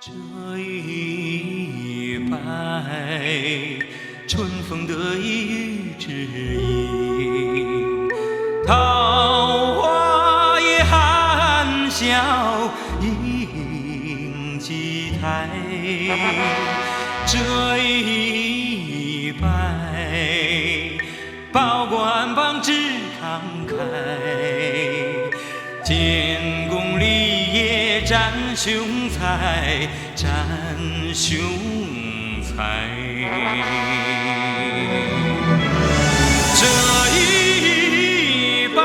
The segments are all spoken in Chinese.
这一拜，春风得意与知音，桃花也含笑映几台。这一拜，报官榜只慷慨，建功立业展雄才，展雄才。这一拜，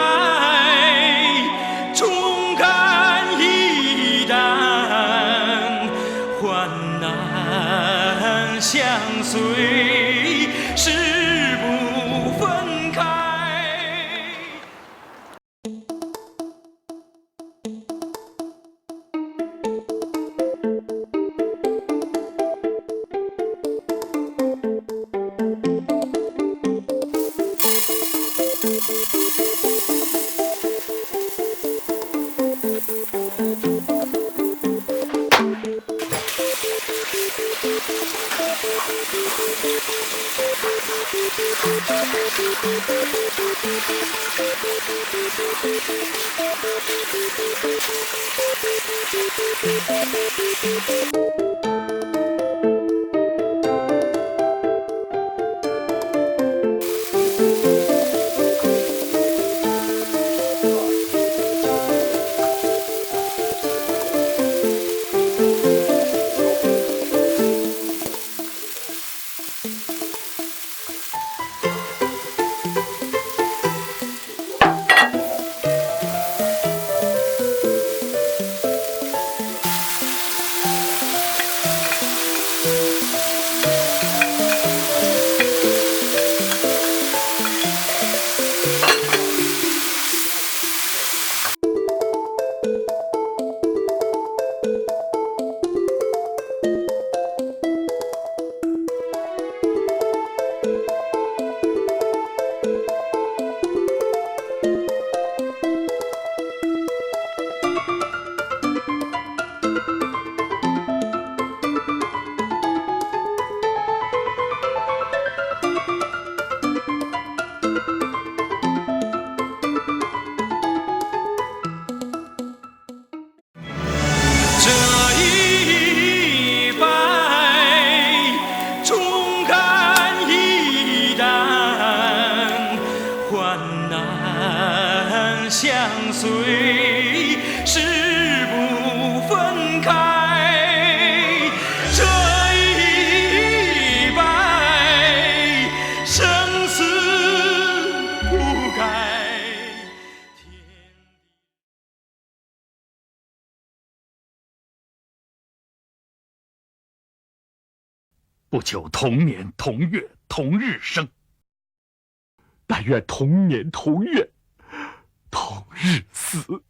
重感一担，患难相随，誓不分开。相随，誓不分开。这一拜，生死不改。不求同年同月同日生，但愿同年同月同日死。